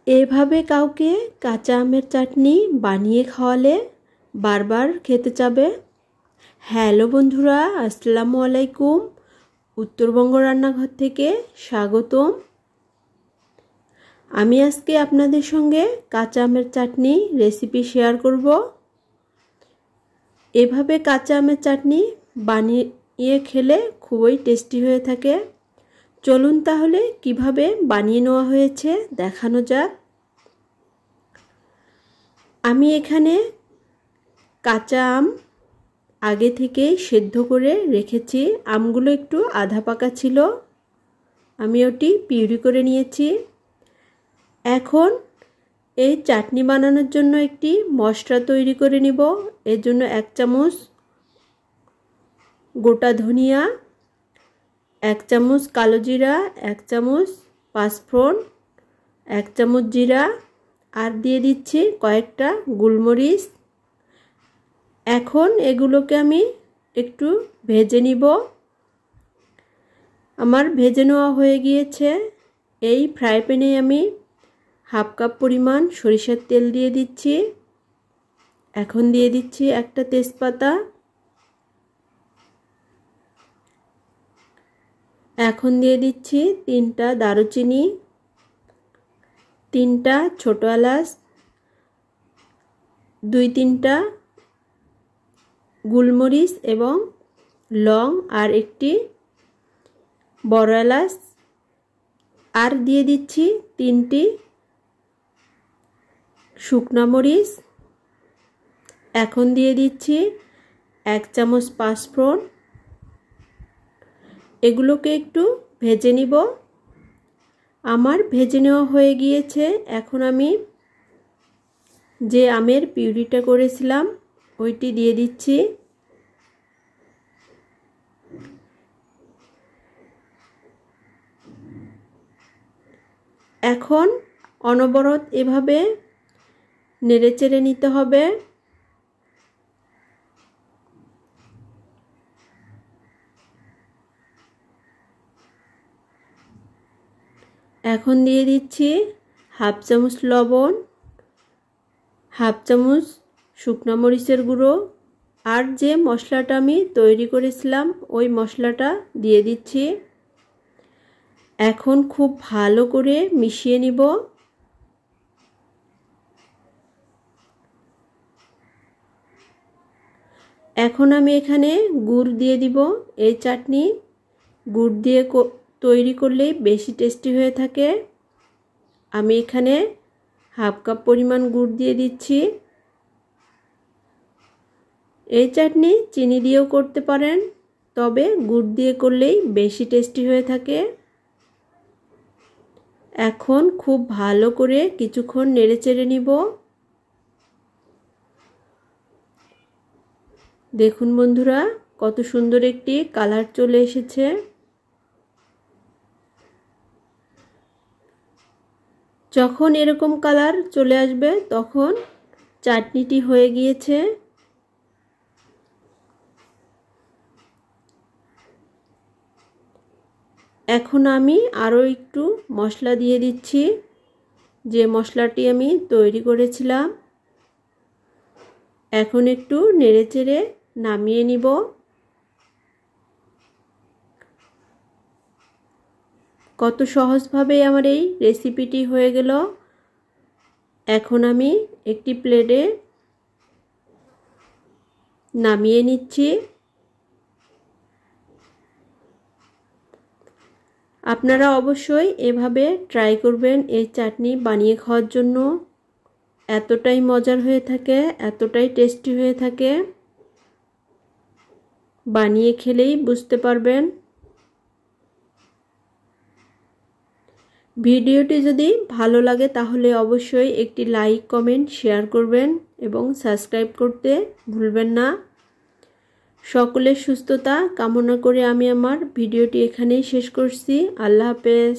এভাবে কাউকে কাঁচা আমের চাটনি বানিয়ে খাওয়ালে বারবার খেতে চাবে। হ্যালো বন্ধুরা, আসসালামু আলাইকুম। উত্তরবঙ্গ রান্নাঘর থেকে স্বাগতম। আমি আজকে আপনাদের সঙ্গে কাঁচা আমের চাটনি রেসিপি শেয়ার করব। এভাবে কাঁচা আমের চাটনি বানিয়ে খেলে খুবই টেস্টি হয়ে থাকে। চলুন তাহলে কিভাবে বানিয়ে নেওয়া হয়েছে দেখানো যাক। আমি এখানে কাঁচা আম আগে থেকেই সেদ্ধ করে রেখেছি। আমগুলো একটু আধা পাকা ছিল, আমি ওটি পিউরি করে নিয়েছি। এখন এই চাটনি বানানোর জন্য একটি মশলা তৈরি করে নিব। এর জন্য 1 চামচ গোটা ধনিয়া, 1 চামচ কালো জিরা, 1 চামচ পাঁচফোড়ন, 1 চামচ জিরা, আর দিয়ে দিচ্ছি কয়েকটা গোলমরিচ। এখন এগুলোকে আমি একটু ভেজে নিব। আমার ভেজে নেওয়া হয়ে গিয়েছে। এই ফ্রাই প্যানে আমি 1/2 কাপ পরিমাণ সরিষার তেল দিয়ে দিচ্ছি। এখন দিয়ে দিচ্ছি একটা তেজপাতা, এখন দিয়ে দিচ্ছি 3টা দারুচিনি, 3টা ছোট এলাচ, 2-3টা গোলমরিচ এবং লং, আর একটি বড় এলাচ, আর দিয়ে দিচ্ছি 3টি শুকনা মরিচ। এখন দিয়ে দিচ্ছি 1 চামচ পাঁচফোড়ন। এগুলোকে একটু ভেজে নিব। আমার ভেজে নেওয়া হয়ে গিয়েছে। এখন আমি যে আমের পিউরিটা করেছিলাম ওইটি দিয়ে দিচ্ছি। এখন অনবরত এভাবে নেড়েচেড়ে নিতে হবে। এখন দিয়ে দিচ্ছি 1/2 চামচ লবণ, 1/2 চামচ শুকনো মরিচের গুঁড়ো, আর যে মশলাটা আমি তৈরি করেছিলাম ওই মশলাটা দিয়ে দিচ্ছি। এখন খুব ভালো করে মিশিয়ে নিব। এখন আমি এখানে গুড় দিয়ে দিব। এই চাটনি গুড় দিয়ে তৈরি করলেই বেশি টেস্টি হয়ে থাকে। আমি এখানে 1/2 কাপ পরিমাণ গুড় দিয়ে দিচ্ছি। এই চাটনি চিনি দিয়েও করতে পারেন, তবে গুড় দিয়ে করলেই বেশি টেস্টি হয়ে থাকে। এখন খুব ভালো করে কিছুক্ষণ নেড়েচেড়ে নিব। দেখুন বন্ধুরা, কত সুন্দর একটি কালার চলে এসেছে। যখন এরকম কালার চলে আসবে তখন চাটনিটি হয়ে গিয়েছে। এখন আমি আরও একটু মশলা দিয়ে দিচ্ছি, যে মশলাটি আমি তৈরি করেছিলাম। এখন একটু নেড়েচেড়ে নামিয়ে নিব। কত সহজভাবে আমার এই রেসিপিটি হয়ে গেল। এখন আমি একটি প্লেটে নামিয়ে নিচ্ছি। আপনারা অবশ্যই এভাবে ট্রাই করবেন এই চাটনি বানিয়ে খাওয়ার জন্য। এতটাই মজার হয়ে থাকে, এতটাই টেস্টি হয়ে থাকে, বানিয়ে খেলেই বুঝতে পারবেন। ভিডিওটি যদি ভালো লাগে তাহলে অবশ্যই একটি লাইক, কমেন্ট, শেয়ার করবেন এবং সাবস্ক্রাইব করতে ভুলবেন না। সকলের সুস্থতা কামনা করে আমি আমার ভিডিওটি এখানেই শেষ করছি। আল্লাহ হাফেজ।